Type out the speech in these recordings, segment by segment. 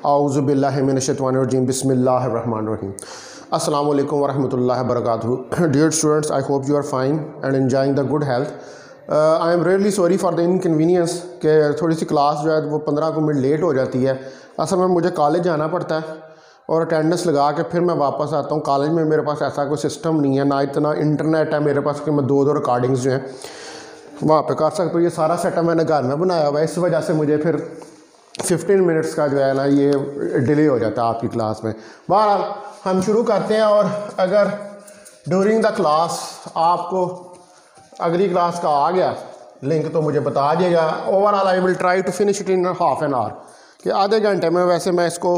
आऊज़ुबिल्लाहि मिनश्शैतानिर्रजीम बिस्मिल्लाहिर्रहमानिर्रहीम। अस्सलाम वालेकुम वरहमतुल्लाहि वबरकातुहू। Dear students, I hope you are fine and enjoying the good health. I am really sorry for the inconvenience कि थोड़ी सी class जो है वो 15 मिनट लेट हो जाती है। असल में मुझे कॉलेज जाना पड़ता है और अटेंडेंस लगा के फिर मैं वापस आता हूँ। कॉलेज में मेरे पास ऐसा कोई सिस्टम नहीं है, ना इतना इंटरनेट है मेरे पास कि मैं दो रिकॉर्डिंग्स जो हैं वहाँ पे कर सकता हूँ। ये सारा सेटअप मैंने घर में बनाया हुआ है, इस वजह से मुझे फिर 15 मिनट्स का जो है ना ये डिले हो जाता है आपकी क्लास में। बहरहाल हम शुरू करते हैं, और अगर ड्यूरिंग द क्लास आपको अगली क्लास का आ गया लिंक तो मुझे बता दिएगा। Overall I will try to finish it in half an hour, कि आधे घंटे में वैसे मैं इसको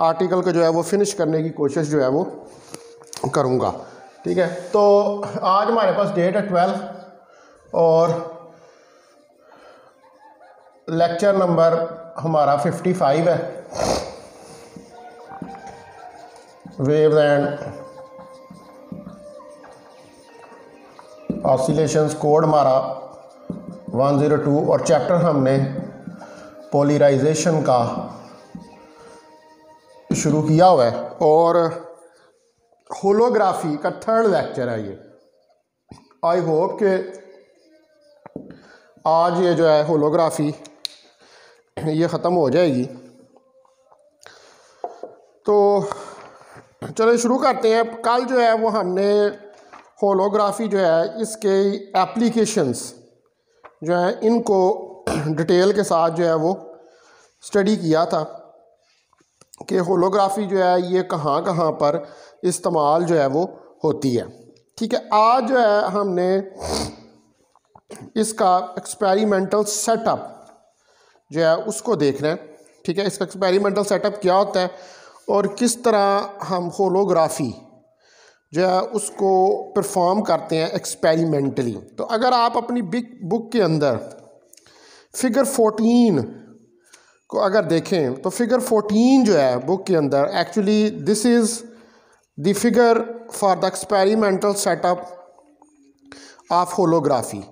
आर्टिकल को जो है वो फिनिश करने की कोशिश जो है वो करूँगा। ठीक है, तो आज हमारे पास डेट है 12 और लेक्चर नंबर हमारा 55 है। वेव्स एंड ऑसिलेशंस, कोड हमारा 102, और चैप्टर हमने पोलराइजेशन का शुरू किया हुआ है, और होलोग्राफी का थर्ड लेक्चर है ये। आई होप कि आज ये जो है होलोग्राफी ये ख़त्म हो जाएगी। तो चलो शुरू करते हैं। कल जो है वो हमने होलोग्राफी जो है इसके एप्लीकेशंस जो है इनको डिटेल के साथ जो है वो स्टडी किया था कि होलोग्राफी जो है ये कहाँ कहाँ पर इस्तेमाल जो है वो होती है। ठीक है, आज जो है हमने इसका एक्सपेरिमेंटल सेटअप जो है उसको देखना है। ठीक है, इसका एक्सपेरिमेंटल सेटअप क्या होता है और किस तरह हम होलोग्राफी जो है उसको परफॉर्म करते हैं एक्सपेरिमेंटली। तो अगर आप अपनी बिग बुक के अंदर फिगर 14 को अगर देखें तो फिगर 14 जो है बुक के अंदर, actually this is the figure for the experimental setup of holography.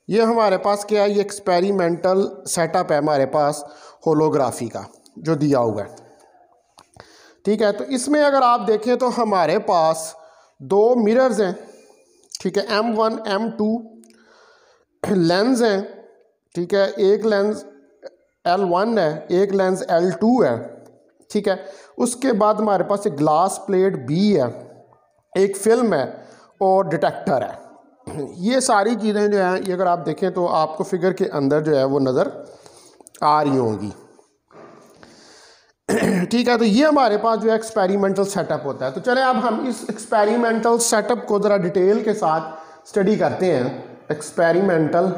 ये हमारे पास क्या है, ये एक्सपेरिमेंटल सेटअप है हमारे पास होलोग्राफी का जो दिया हुआ है। ठीक है, तो इसमें अगर आप देखें तो हमारे पास दो मिरर्स हैं। ठीक है, M1 M2 लेंस हैं। ठीक है, एक लेंस L1 है, एक लेंस L2 है। ठीक है, उसके बाद हमारे पास एक ग्लास प्लेट B है, एक फिल्म है और डिटेक्टर है। ये सारी चीज़ें जो हैं ये अगर आप देखें तो आपको फिगर के अंदर जो है वो नज़र आ रही होंगी। ठीक है, तो ये हमारे पास जो है एक्सपेरिमेंटल सेटअप होता है। तो चले अब हम इस एक्सपेरिमेंटल सेटअप को ज़रा डिटेल के साथ स्टडी करते हैं। Experimental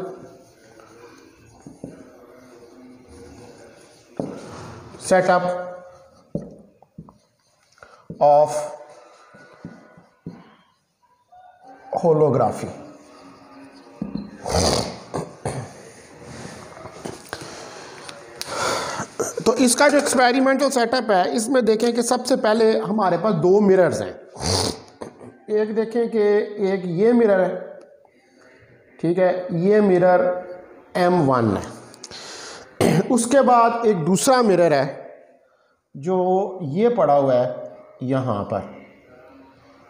setup of holography. तो इसका जो एक्सपेरिमेंटल सेटअप है इसमें देखें कि सबसे पहले हमारे पास दो मिरर्स हैं। एक देखें कि एक ये मिरर है। ठीक है, ये मिरर M1 है। उसके बाद एक दूसरा मिरर है जो ये पड़ा हुआ है यहाँ पर।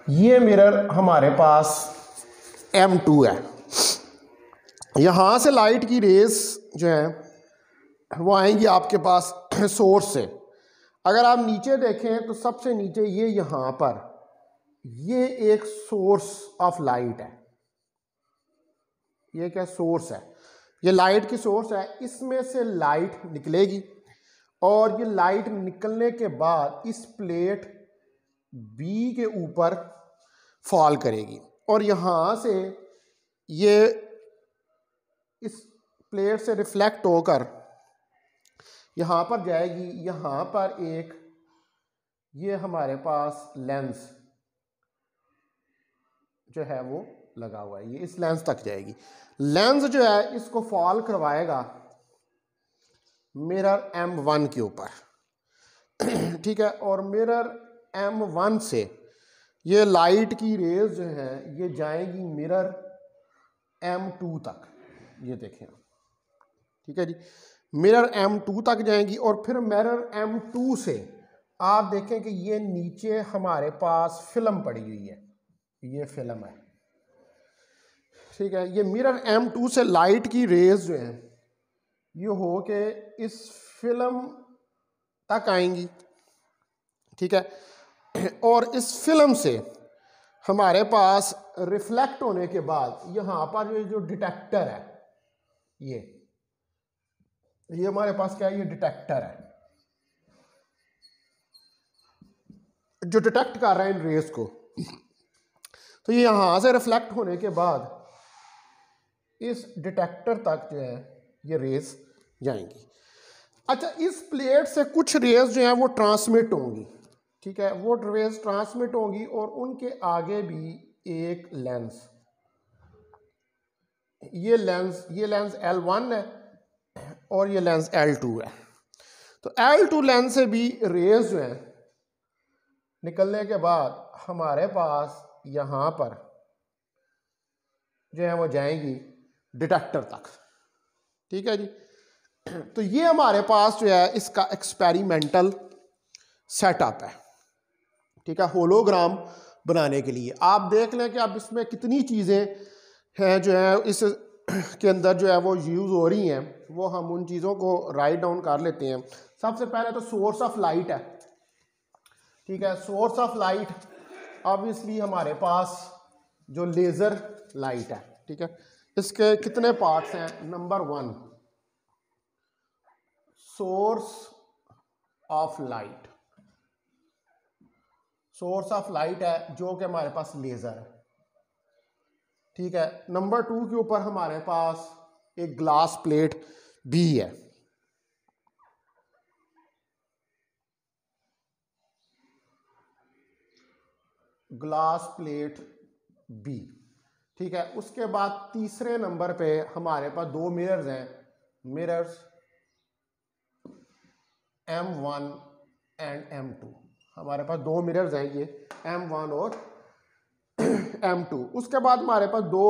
ये मिरर हमारे पास M2 है। यहाँ से लाइट की रेस जो है वो आएंगी आपके पास सोर्स से। अगर आप नीचे देखें तो सबसे नीचे ये यहाँ पर ये एक सोर्स ऑफ लाइट है। ये क्या सोर्स है, ये लाइट की सोर्स है। इसमें से लाइट निकलेगी और ये लाइट निकलने के बाद इस प्लेट B के ऊपर फॉल करेगी और यहाँ से ये इस प्लेट से रिफ्लेक्ट होकर यहाँ पर जाएगी। यहाँ पर एक ये हमारे पास लेंस जो है वो लगा हुआ है, ये इस लेंस तक जाएगी। लेंस जो है इसको फॉल करवाएगा मिरर M1 के ऊपर। ठीक है, और मिरर M1 से ये लाइट की रेज जो है ये जाएगी मिरर M2 तक। ये देखें, ठीक है जी, मिरर M2 तक जाएंगी और फिर मिरर M2 से आप देखें कि ये नीचे हमारे पास फिल्म पड़ी हुई है, ये फिल्म है, ठीक है। ये मिरर M2 से लाइट की रेज जो हैं ये हो के इस फिल्म तक आएंगी, ठीक है। और इस फिल्म से हमारे पास रिफ्लेक्ट होने के बाद यहाँ पर ये जो डिटेक्टर है, ये हमारे पास क्या है, ये डिटेक्टर है जो डिटेक्ट कर रहा है इन रेस को। तो ये यहां से रिफ्लेक्ट होने के बाद इस डिटेक्टर तक जो है ये रेस जाएंगी। अच्छा, इस प्लेट से कुछ रेस जो है वो ट्रांसमिट होंगी, ठीक है, वो रेस ट्रांसमिट होंगी और उनके आगे भी एक लेंस, ये लेंस L1 है और ये लेंस L2 है। तो L2 लेंस से भी रेस जो है निकलने के बाद हमारे पास यहाँ पर जो है वो जाएंगी डिटेक्टर तक, ठीक है जी। तो ये हमारे पास जो है इसका एक्सपेरिमेंटल सेटअप है, ठीक है, होलोग्राम बनाने के लिए। आप देख लें कि अब इसमें कितनी चीज़ें हैं जो है इस के अंदर जो है वो यूज़ हो रही हैं, वो हम उन चीज़ों को राइट डाउन कर लेते हैं। सबसे पहले तो सोर्स ऑफ लाइट है, ठीक है। सोर्स ऑफ लाइट ऑब्वियसली हमारे पास जो लेज़र लाइट है, ठीक है। इसके कितने पार्ट्स हैं? Number 1 source of light, source of light है जो कि हमारे पास लेज़र है, ठीक है। नंबर 2 के ऊपर हमारे पास एक ग्लास प्लेट भी है, ग्लास प्लेट बी, ठीक है। उसके बाद तीसरे नंबर पे हमारे पास 2 मिरर्स हैं, मिरर्स M1 एंड M2। हमारे पास 2 मिरर्स हैं, ये M1 और M2। उसके बाद हमारे पास 2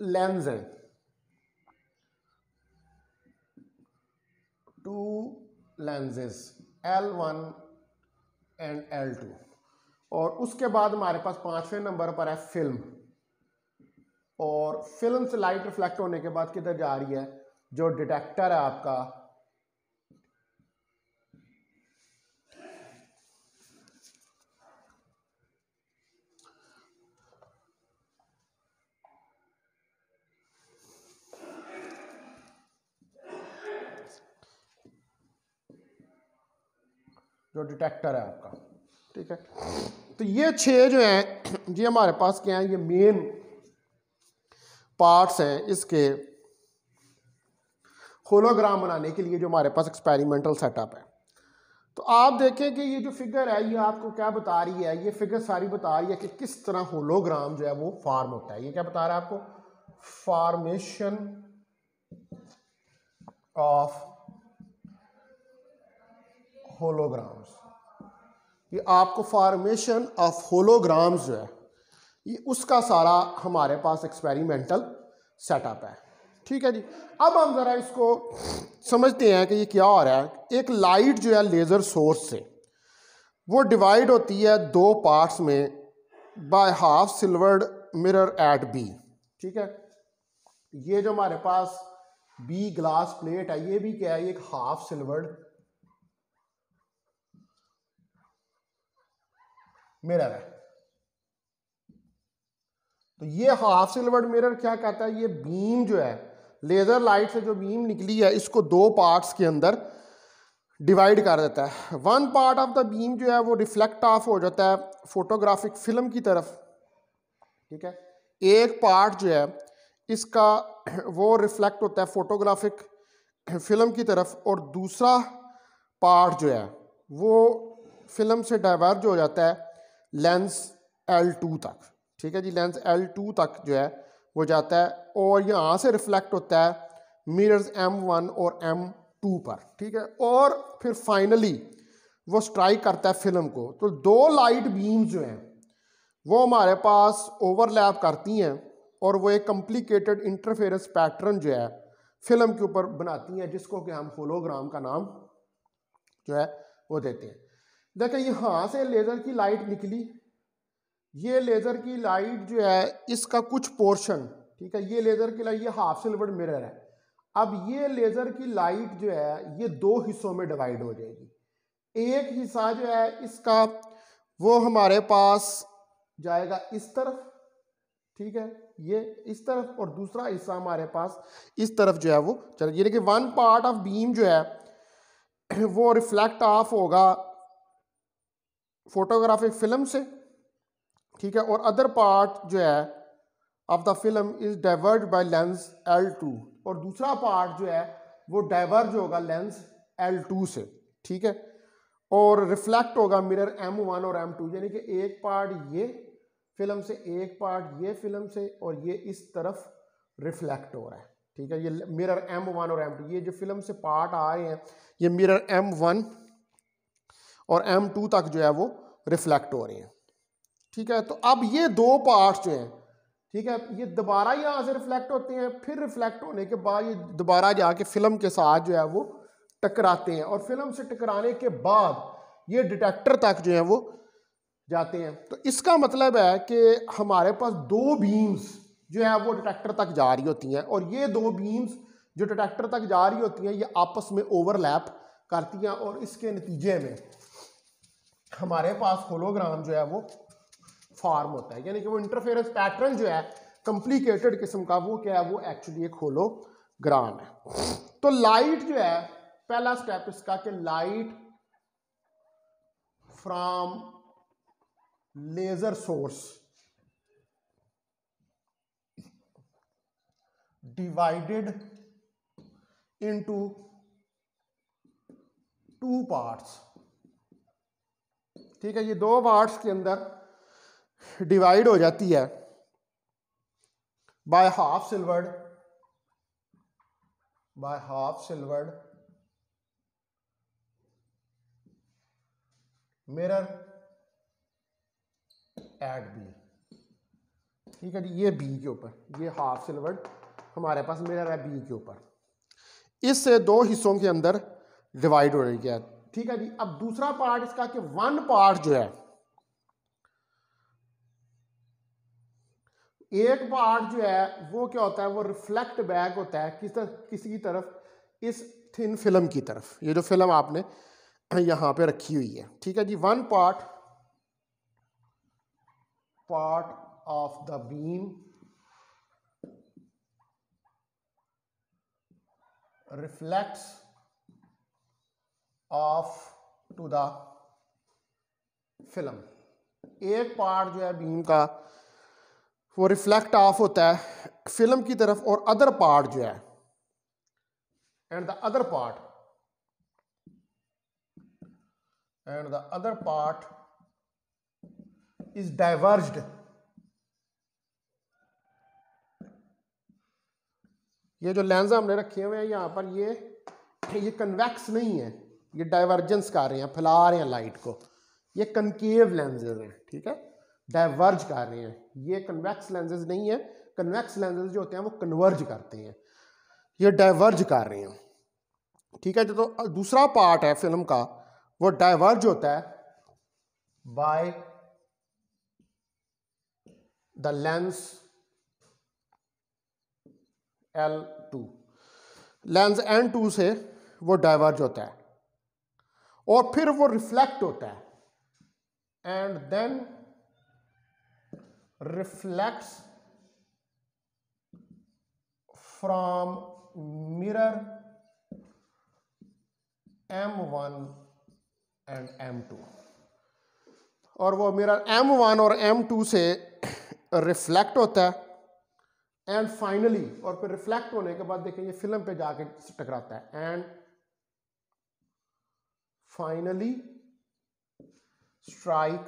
लेंस हैं, 2 लेंसेज L1 एंड L2। और उसके बाद हमारे पास 5वें नंबर पर है फिल्म, और फिल्म से लाइट रिफ्लेक्ट होने के बाद किधर जा रही है? जो डिटेक्टर है आपका, जो डिटेक्टर है आपका, ठीक है। तो ये 6 जो हैं ये हमारे पास क्या है, ये मेन पार्ट्स हैं इसके होलोग्राम बनाने के लिए जो हमारे पास एक्सपेरिमेंटल सेटअप है। तो आप देखें कि ये जो फिगर है ये आपको क्या बता रही है, ये फिगर सारी बता रही है कि किस तरह होलोग्राम जो है वो फॉर्म होता है। ये क्या बता रहा है आपको? Formation of holograms. ये आपको फॉर्मेशन ऑफ होलोग्राम्स जो है ये उसका सारा हमारे पास एक्सपेरिमेंटल सेटअप है, ठीक है जी। अब हम ज़रा इसको समझते हैं कि ये क्या हो रहा है। एक लाइट जो है लेज़र सोर्स से वो डिवाइड होती है 2 पार्ट्स में by half silvered mirror at B, ठीक है। ये जो हमारे पास बी ग्लास प्लेट है ये भी क्या है, एक हाफ सिल्वर्ड मिरर है। तो ये हाफ सिल्वर्ड मिरर क्या कहता है, ये बीम जो है लेजर लाइट से जो बीम निकली है इसको 2 पार्ट्स के अंदर डिवाइड कर देता है। 1 पार्ट ऑफ द बीम जो है वो रिफ्लेक्ट ऑफ हो जाता है फोटोग्राफिक फिल्म की तरफ, ठीक है। एक पार्ट जो है इसका वो रिफ्लेक्ट होता है फोटोग्राफिक फिल्म की तरफ, और दूसरा पार्ट जो है वो फिल्म से डाइवर्ज हो जाता है लेंस L2 तक, ठीक है जी। लेंस L2 तक जो है वो जाता है और यहाँ से रिफ्लेक्ट होता है मिरर्स M1 और M2 पर, ठीक है। और फिर फाइनली वो स्ट्राइक करता है फिल्म को। तो 2 लाइट बीम्स जो हैं वो हमारे पास ओवरलैप करती हैं और वो एक कॉम्प्लिकेटेड इंटरफेरेंस पैटर्न जो है फिल्म के ऊपर बनाती हैं, जिसको कि हम होलोग्राम का नाम जो है वो देते हैं। देखें यहाँ से लेज़र की लाइट निकली, ये लेज़र की लाइट जो है इसका कुछ पोर्शन, ठीक है, ये लेज़र की लाइट, ये हाफ सिल्वर्ड मिरर है। अब ये लेज़र की लाइट जो है ये दो हिस्सों में डिवाइड हो जाएगी। एक हिस्सा जो है इसका वो हमारे पास जाएगा इस तरफ, ठीक है, ये इस तरफ, और दूसरा हिस्सा हमारे पास इस तरफ जो है वो चल, यानी कि वन पार्ट ऑफ बीम जो है वो रिफ्लेक्ट ऑफ होगा फोटोग्राफिक फिल्म से, ठीक है, और अदर पार्ट जो है of the film is diverge by lens L2, और दूसरा पार्ट जो है वो डाइवर्ज होगा लेंस L2 से, ठीक है, और रिफ्लेक्ट होगा मिरर M1 और M2, यानी कि एक पार्ट ये फिल्म से, एक पार्ट ये फिल्म से, और ये इस तरफ रिफ्लेक्ट हो रहा है, ठीक है। ये मिरर M1 और M2, ये जो फिल्म से पार्ट आ रहे हैं ये मिरर M1 और M2 तक जो है वो रिफ्लेक्ट हो रहे हैं, ठीक है। तो अब ये दो पार्ट्स जो हैं, ठीक है, ये दोबारा यहाँ से रिफ्लेक्ट होते हैं, फिर रिफ्लेक्ट होने के बाद ये दोबारा जाके फिल्म के साथ जो है वो टकराते हैं, और फिल्म से टकराने के बाद ये डिटेक्टर तक जो है वो जाते हैं। तो इसका मतलब है कि हमारे पास दो बीम्स जो है वो डिटेक्टर तक जा रही होती हैं, और ये दो बीम्स जो डिटेक्टर तक जा रही होती हैं ये आपस में ओवरलैप करती हैं, और इसके नतीजे में हमारे पास होलोग्राम जो है वो फॉर्म होता है, यानी कि वो इंटरफेरेंस पैटर्न जो है कॉम्प्लिकेटेड किस्म का, वो क्या है, वो एक्चुअली एक होलोग्राम है। तो लाइट जो है, पहला स्टेप इसका कि light from laser source divided into two parts, ठीक है, ये दो पार्ट्स के अंदर डिवाइड हो जाती है by half silvered mirror at B, ठीक है जी, ये बी के ऊपर, ये हाफ सिल्वर्ड हमारे पास मिरर है बी के ऊपर, इससे दो हिस्सों के अंदर डिवाइड हो रही है, ठीक है जी। अब दूसरा पार्ट इसका कि वन पार्ट जो है, एक पार्ट जो है वो क्या होता है, वो रिफ्लेक्ट बैक होता है किसी की तरफ, इस थिन फिल्म की तरफ, ये जो फिल्म आपने यहां पे रखी हुई है, ठीक है जी। One part of the beam reflects off to the film, एक पार्ट जो है बीम का वो रिफ्लेक्ट ऑफ होता है फिल्म की तरफ, और अदर पार्ट जो है, and the other part is diverged, ये जो लेंस हमने रखे हुए हैं यहां पर, ये कन्वेक्स नहीं है, ये डाइवर्जेंस कर रहे हैं, फैला रहे हैं लाइट को, ये कनकेव लेंसेज हैं, ठीक है, डाइवर्ज कर रहे हैं, ये कन्वेक्स लेंसेज नहीं है। कन्वेक्स लेंसेज जो होते हैं वो कन्वर्ज करते हैं, ये डाइवर्ज कर रहे हैं, ठीक है। तो दूसरा पार्ट है फिल्म का वो डाइवर्ज होता है by the lens L2, lens N2 से वो डाइवर्ज होता है, और फिर वो रिफ्लेक्ट होता है, and then reflects from mirror M1 and M2, और वो मिरर M1 और M2 से रिफ्लेक्ट होता है, एंड फाइनली, और फिर रिफ्लेक्ट होने के बाद देखें ये फिल्म पे जाके टकराता है, and finally strike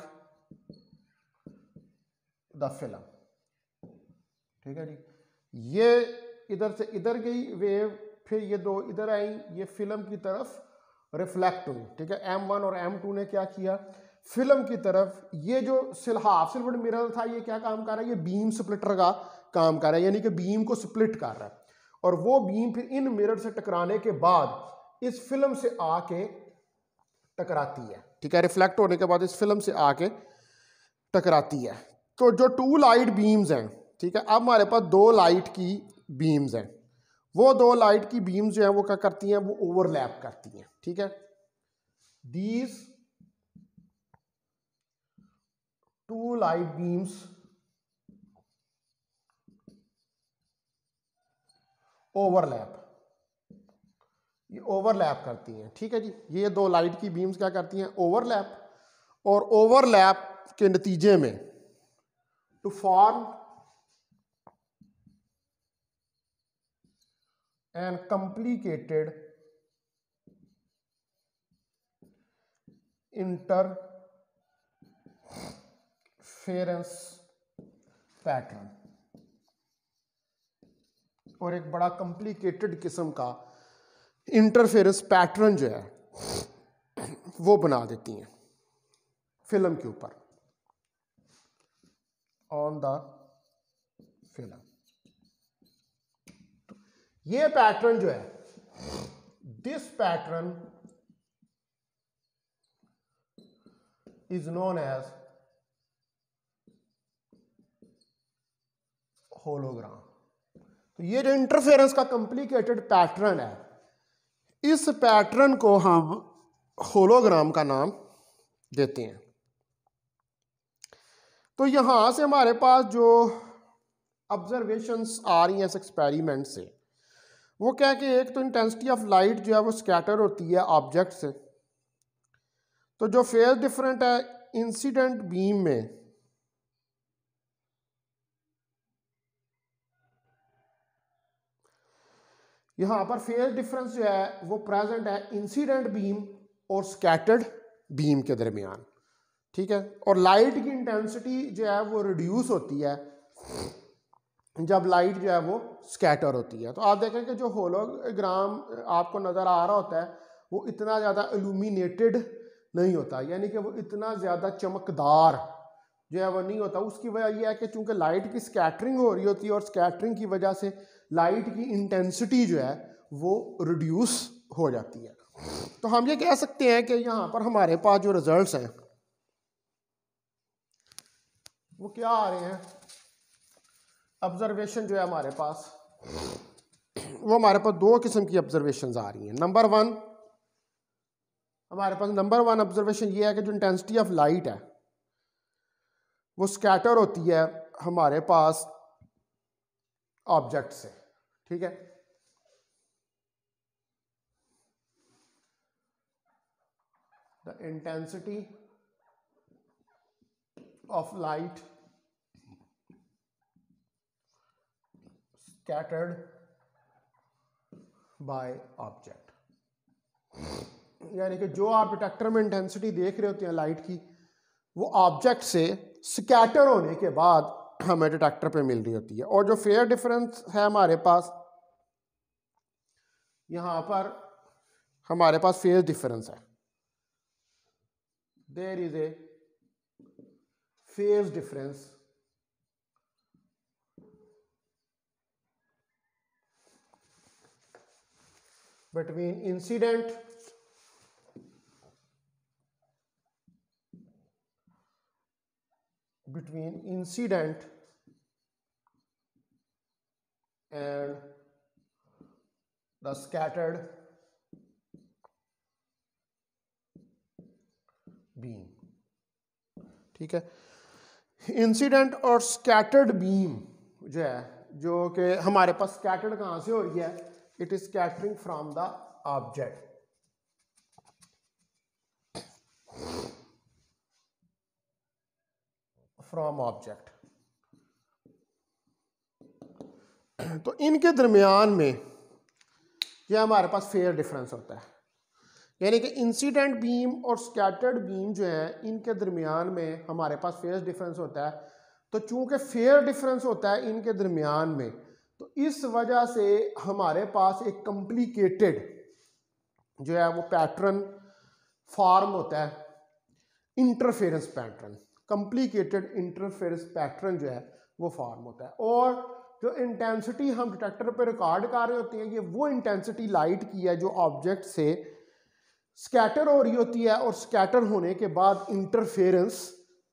the film, ठीक है जी। ये इधर से इधर गई वेव, फिर ये दो इधर आई, ये फिल्म की तरफ रिफ्लेक्ट हुई, ठीक है। M1 और M2 ने क्या किया, फिल्म की तरफ, ये जो हाफ सिल्वर्ड मिरर था ये क्या काम कर रहा है, ये बीम स्प्लिटर का काम कर रहा है, यानी कि बीम को स्प्लिट कर रहा है, और वो बीम फिर इन मिरर से टकराने के बाद इस फिल्म से आके टकराती है, ठीक है, रिफ्लेक्ट होने के बाद इस फिल्म से आके टकराती है। तो जो टू लाइट बीम्स हैं, ठीक है, अब हमारे पास दो लाइट की बीम्स हैं, वो दो लाइट की बीम्स जो है वो क्या करती हैं, वो ओवरलैप करती हैं, ठीक है। These two light beams overlap, ये ओवरलैप करती हैं, ठीक है जी। ये दो लाइट की बीम्स क्या करती हैं, ओवरलैप, और ओवरलैप के नतीजे में to form an complicated interference pattern, और एक बड़ा कॉम्प्लिकेटेड किस्म का इंटरफेरेंस पैटर्न जो है वो बना देती हैं फिल्म के ऊपर, ऑन द फिल्म। ये पैटर्न जो है, this pattern is known as hologram. तो ये जो इंटरफेरेंस का कॉम्प्लिकेटेड पैटर्न है, इस पैटर्न को हम होलोग्राम का नाम देते हैं। तो यहां से हमारे पास जो ऑब्जर्वेशंस आ रही हैं इस एक्सपेरिमेंट से, वो क्या है कि एक तो इंटेंसिटी ऑफ लाइट जो है वो स्कैटर होती है ऑब्जेक्ट से, तो जो फेज डिफरेंट है इंसिडेंट बीम में, यहां पर फेज डिफरेंस जो है वो प्रेजेंट है इंसिडेंट बीम और स्कैटर्ड बीम के दरमियान, ठीक है। और लाइट की इंटेंसिटी जो है वो रिड्यूस होती है जब लाइट जो है वो स्कैटर होती है। तो आप देखें कि जो होलोग्राम आपको नज़र आ रहा होता है वो इतना ज़्यादा इल्यूमिनेटेड नहीं होता, यानी कि वो इतना ज़्यादा चमकदार जो है वो नहीं होता। उसकी वजह यह है कि चूंकि लाइट की स्कैटरिंग हो रही होती है और स्कैटरिंग की वजह से लाइट की इंटेंसिटी जो है वो रिड्यूस हो जाती है। तो हम ये कह सकते हैं कि यहाँ पर हमारे पास जो रिजल्ट्स हैं वो क्या आ रहे हैं, ऑब्जर्वेशन जो है हमारे पास, वो हमारे पास दो किस्म की ऑब्जर्वेशंस आ रही हैं। नंबर वन, हमारे पास नंबर वन ऑब्जर्वेशन ये है कि जो इंटेंसिटी ऑफ लाइट है वो स्कैटर होती है हमारे पास ऑब्जेक्ट से, ठीक है। The intensity of light scattered by object, यानी कि जो आप डिटेक्टर में इंटेंसिटी देख रहे होते हैं लाइट की, वो ऑब्जेक्ट से स्कैटर होने के बाद हमें डिटेक्टर पे मिल रही होती है। और जो फेयर डिफरेंस है हमारे पास, यहां पर हमारे पास फेज डिफरेंस है, there is a phase difference between incident and the scattered beam, ठीक है। इंसिडेंट और स्कैटर्ड बीम जो है, जो कि हमारे पास स्कैटर्ड कहां से हो रही है, it is scattering from the object, from object. तो इनके दरमियान में यह हमारे पास फेयर डिफरेंस होता है, यानी कि इंसिडेंट बीम और स्कैटर्ड बीम जो है इनके दरमियान में हमारे पास फेयर डिफरेंस होता है। तो चूंकि फेयर डिफरेंस होता है इनके दरमियान में, तो इस वजह से हमारे पास एक कॉम्प्लिकेटेड जो है वो पैटर्न फॉर्म होता है, interference pattern, complicated interference pattern जो है वो फॉर्म होता है। और जो इंटेंसिटी हम डिटेक्टर पे रिकॉर्ड कर रहे होते हैं, ये वो इंटेंसिटी लाइट की है जो ऑब्जेक्ट से स्कैटर हो रही होती है और स्कैटर होने के बाद इंटरफेरेंस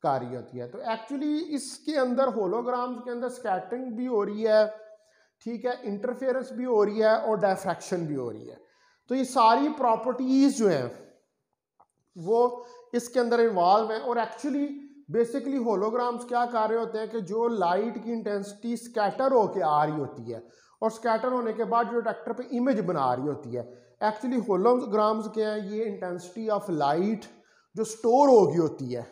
कर रही होती है। तो एक्चुअली इसके अंदर होलोग्राम्स के अंदर स्कैटरिंग भी हो रही है, ठीक है, इंटरफेरेंस भी हो रही है और डायफ्रैक्शन भी हो रही है। तो ये सारी प्रॉपर्टीज जो हैं वो इसके अंदर इन्वॉल्व हैं। और एक्चुअली बेसिकली होलोग्राम्स क्या कर रहे होते हैं कि जो लाइट की इंटेंसिटी स्कैटर होके आ रही होती है और स्कैटर होने के बाद जो डिटेक्टर पे इमेज बना रही होती है, एक्चुअली होलोग्राम्स क्या है, ये इंटेंसिटी ऑफ लाइट जो स्टोर हो गई होती है,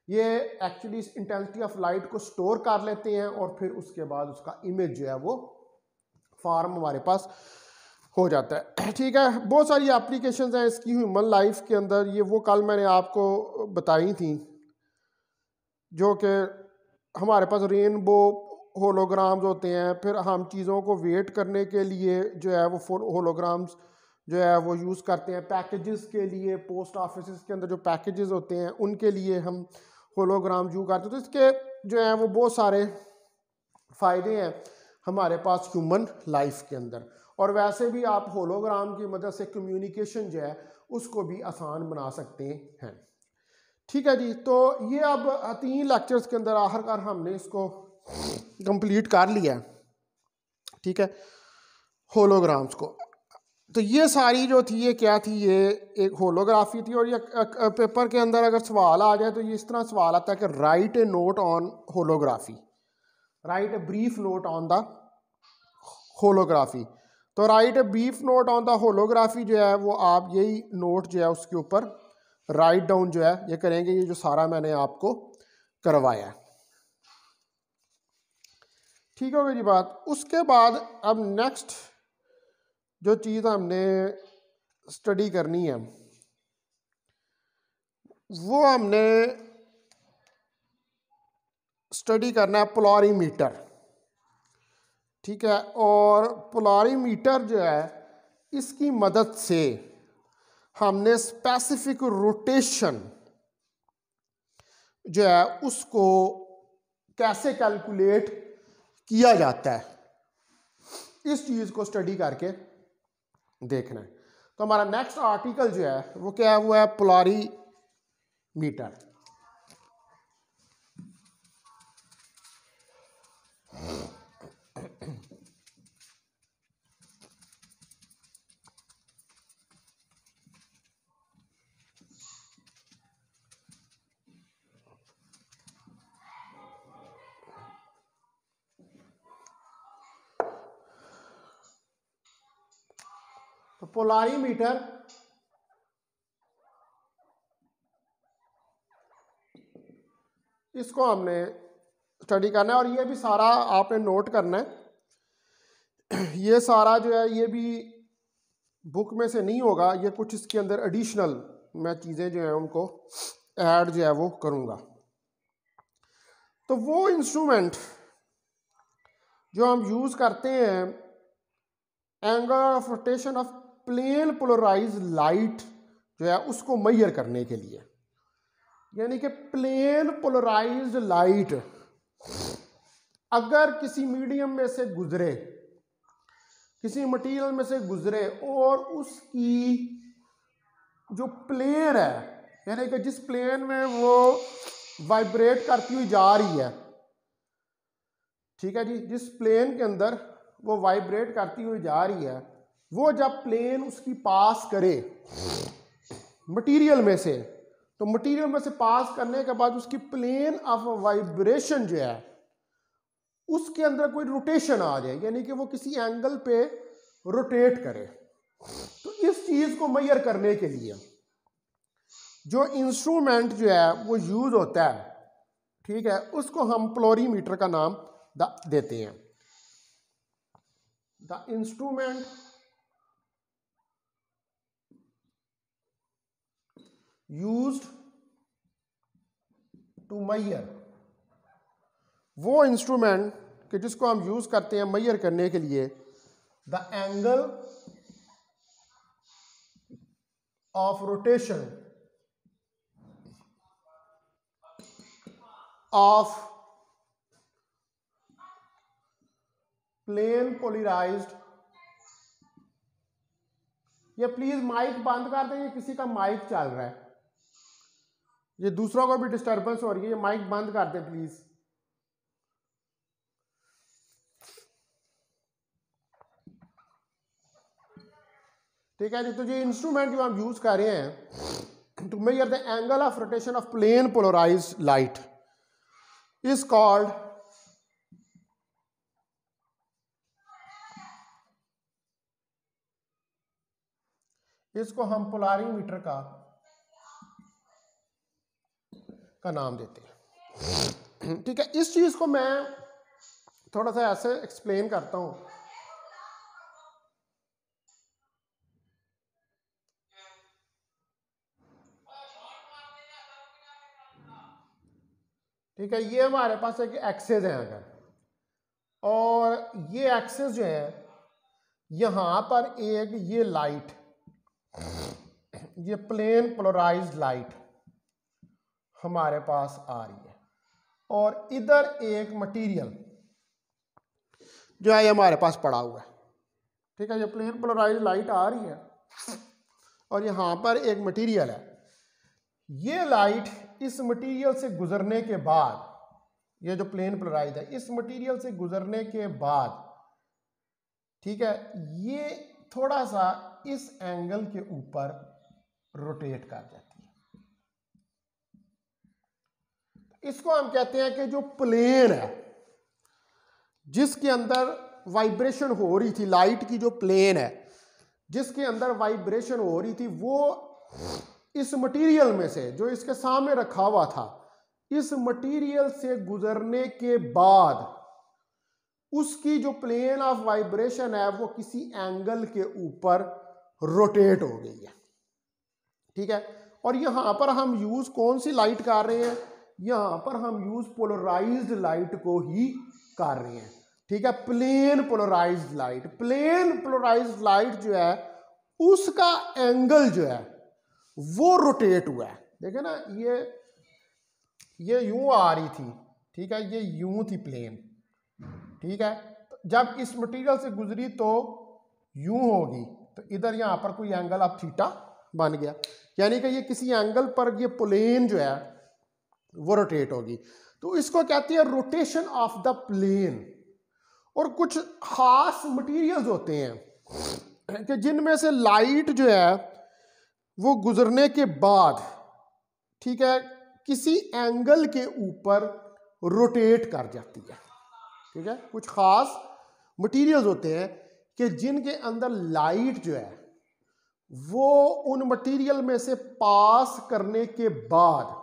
ये एक्चुअली इस इंटेंसिटी ऑफ लाइट को स्टोर कर लेते हैं और फिर उसके बाद उसका इमेज जो है वो फॉर्म हमारे पास हो जाता है। ठीक है, बहुत सारी एप्लीकेशंस हैं इसकी ह्यूमन लाइफ के अंदर। ये वो कल मैंने आपको बताई थी जो कि हमारे पास रेनबो होलोग्राम्स होते हैं। फिर हम चीज़ों को वेट करने के लिए जो है वो होलोग्राम्स जो है वो यूज़ करते हैं। पैकेजेस के लिए पोस्ट ऑफिस के अंदर जो पैकेजेस होते हैं उनके लिए हम होलोग्राम यूज़ करते हैं। तो इसके जो है वो बहुत सारे फ़ायदे हैं हमारे पास ह्यूमन लाइफ के अंदर। और वैसे भी आप होलोग्राम की मदद से कम्युनिकेशन जो है उसको भी आसान बना सकते हैं। ठीक है जी, तो ये अब 3 लेक्चर्स के अंदर आखिरकार हमने इसको कंप्लीट कर लिया है, ठीक है, होलोग्राम्स को। तो ये सारी जो थी ये क्या थी, ये एक होलोग्राफी थी। और ये पेपर के अंदर अगर सवाल आ जाए तो ये इस तरह सवाल आता है कि write a note on holography, write a brief note on the holography. तो write a brief note on the holography जो है वो आप यही नोट जो है उसके ऊपर राइट डाउन जो है ये करेंगे, ये जो सारा मैंने आपको करवाया। ठीक हो गई जी बात। उसके बाद अब नेक्स्ट जो चीज़ हमने स्टडी करनी है वो हमने स्टडी करना है पोलरीमीटर। ठीक है, और पोलरीमीटर जो है इसकी मदद से हमने स्पेसिफिक रोटेशन जो है उसको कैसे कैलकुलेट किया जाता है, इस चीज़ को स्टडी करके देखना है। तो हमारा नेक्स्ट आर्टिकल जो है वो क्या है, वो है पोलरीमीटर। तो पोलरीमीटर इसको हमने स्टडी करना है और ये भी सारा आपने नोट करना है। ये सारा जो है ये भी बुक में से नहीं होगा, ये कुछ इसके अंदर एडिशनल मैं चीज़ें जो है उनको ऐड जो है वो करूँगा। तो वो इंस्ट्रूमेंट जो हम यूज़ करते हैं angle of rotation of plane polarise light जो है उसको मेजर करने के लिए, यानी कि प्लेन पोलराइज्ड लाइट अगर किसी मीडियम में से गुजरे, किसी मटेरियल में से गुजरे और उसकी जो प्लेन है, यानी कि जिस प्लेन में वो वाइब्रेट करती हुई जा रही है, ठीक है जी, जिस प्लेन के अंदर वो वाइब्रेट करती हुई जा रही है, वो जब प्लेन उसकी पास करे मटेरियल में से, तो मटेरियल में से पास करने के बाद उसकी प्लेन ऑफ वाइब्रेशन जो है उसके अंदर कोई रोटेशन आ जाए, यानी कि वो किसी एंगल पे रोटेट करे। तो इस चीज को मेजर करने के लिए जो इंस्ट्रूमेंट जो है वो यूज होता है, ठीक है, उसको हम पोलरीमीटर का नाम देते हैं। The instrument used to measure, वो इंस्ट्रूमेंट कि जिसको हम यूज करते हैं मेजर करने के लिए the angle of rotation of plane polarised, ये प्लीज माइक बंद कर दें, ये किसी का माइक चल रहा है, ये दूसरों को भी डिस्टर्बेंस हो रही है, ये माइक बंद कर दें प्लीज। ठीक है जी। तो ये इंस्ट्रूमेंट जो हम यूज कर रहे हैं to measure the angle of rotation of plane polarised light is called इसको हम पोलारीमीटर का नाम देते हैं। ठीक है, इस चीज को मैं थोड़ा सा ऐसे एक्सप्लेन करता हूं। ठीक है, ये हमारे पास एक एक्सेस है अगर, और ये एक्सेस जो है यहां पर एक ये लाइट, ये प्लेन पोलराइज्ड लाइट हमारे पास आ रही है, और इधर एक मटेरियल जो है ये हमारे पास पड़ा हुआ है। ठीक है, ये प्लेन पोलराइज्ड लाइट आ रही है और यहां पर एक मटेरियल है। ये लाइट इस मटेरियल से गुजरने के बाद, ये जो प्लेन पोलराइज्ड है इस मटेरियल से गुजरने के बाद, ठीक है, ये थोड़ा सा इस एंगल के ऊपर रोटेट कर जाती है। इसको हम कहते हैं कि जो प्लेन है जिसके अंदर वाइब्रेशन हो रही थी, लाइट की जो प्लेन है जिसके अंदर वाइब्रेशन हो रही थी, वो इस मटेरियल में से जो इसके सामने रखा हुआ था, इस मटेरियल से गुजरने के बाद उसकी जो प्लेन ऑफ वाइब्रेशन है वो किसी एंगल के ऊपर रोटेट हो गई है। ठीक है, और यहां पर हम यूज कौन सी लाइट कर रहे हैं? यहां पर हम यूज पोलराइज्ड लाइट को ही कर रहे हैं। ठीक है, plane polarised light, plane polarised light जो है उसका एंगल जो है वो रोटेट हुआ है। देखे ना, ये यूं आ रही थी, ठीक है, ये यूं थी प्लेन। ठीक है, जब इस मटेरियल से गुजरी तो यूं होगी, तो इधर यहां पर कोई एंगल अब थीटा बन गया, यानी कि ये किसी एंगल पर ये प्लेन जो है वो रोटेट होगी। तो इसको कहते हैं रोटेशन ऑफ द प्लेन। और कुछ खास मटेरियल्स होते हैं कि जिनमें से लाइट जो है वो गुजरने के बाद, ठीक है, किसी एंगल के ऊपर रोटेट कर जाती है। ठीक है, कुछ खास मटेरियल्स होते हैं कि जिनके अंदर लाइट जो है वो उन मटेरियल में से पास करने के बाद,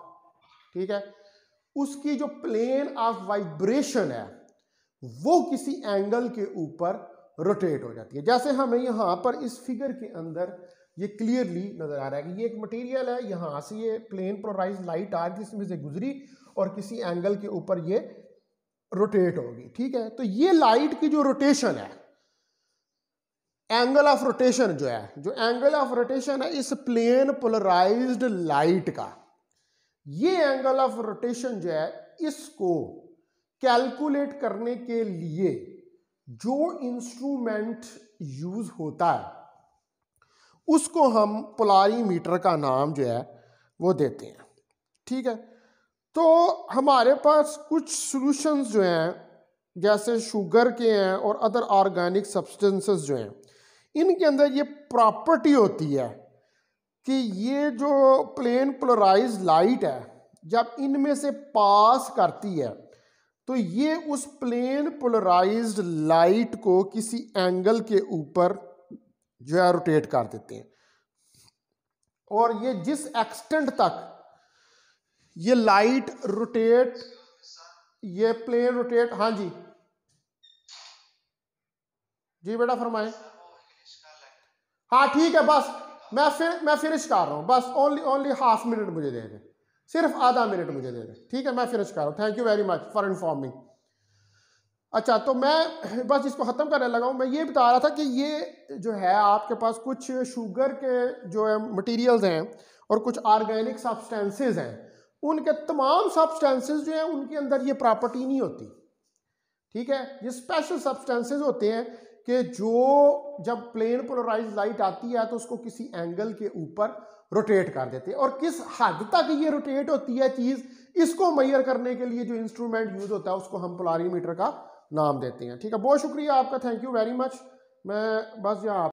ठीक है, उसकी जो प्लेन ऑफ वाइब्रेशन है वो किसी एंगल के ऊपर रोटेट हो जाती है। जैसे हमें यहां पर इस फिगर के अंदर ये क्लियरली नजर आ रहा है कि ये एक मटेरियल है, यहां से ये प्लेन पोलराइज्ड लाइट आ रही थी, इसमें से गुजरी और किसी एंगल के ऊपर ये रोटेट होगी। ठीक है, तो ये लाइट की जो रोटेशन है, एंगल ऑफ रोटेशन जो है, जो एंगल ऑफ रोटेशन है इस प्लेन पोलराइज्ड लाइट का, ये एंगल ऑफ रोटेशन जो है इसको कैलकुलेट करने के लिए जो इंस्ट्रूमेंट यूज होता है उसको हम पोलारीमीटर का नाम जो है वो देते हैं। ठीक है, तो हमारे पास कुछ सॉल्यूशंस जो हैं जैसे शुगर के हैं और अदर ऑर्गेनिक सब्सटेंसेस जो हैं, इनके अंदर ये प्रॉपर्टी होती है कि ये जो प्लेन पोलराइज्ड लाइट है जब इनमें से पास करती है तो ये उस प्लेन पोलराइज्ड लाइट को किसी एंगल के ऊपर जो है रोटेट कर देते हैं। और ये जिस एक्सटेंट तक ये लाइट रोटेट, ये प्लेन रोटेट, हाँ जी जी बेटा फरमाएं। हाँ ठीक है, बस मैं फिनिश कर रहा हूँ, बस ओनली हाफ मिनट मुझे दे दें, सिर्फ आधा मिनट मुझे दे दें। ठीक है, मैं फिनिश कर रहा हूँ, thank you very much for informing. अच्छा, तो मैं बस इसको ख़त्म करने लगा हूँ। मैं ये बता रहा था कि ये जो है आपके पास कुछ शुगर के जो है मटेरियल्स हैं और कुछ ऑर्गेनिक सब्सटेंसेस हैं, उनके तमाम सब्सटेंसेस जो हैं उनके अंदर ये प्रॉपर्टी नहीं होती। ठीक है। ये स्पेशल सब्सटेंसेस होते हैं कि जो जब प्लेन पोलराइज लाइट आती है तो उसको किसी एंगल के ऊपर रोटेट कर देते हैं, और किस हद तक ये रोटेट होती है चीज, इसको मेजर करने के लिए जो इंस्ट्रूमेंट यूज होता है उसको हम पोलारीमीटर का नाम देते हैं। ठीक है, बहुत शुक्रिया आपका, थैंक यू वेरी मच। मैं बस यहाँ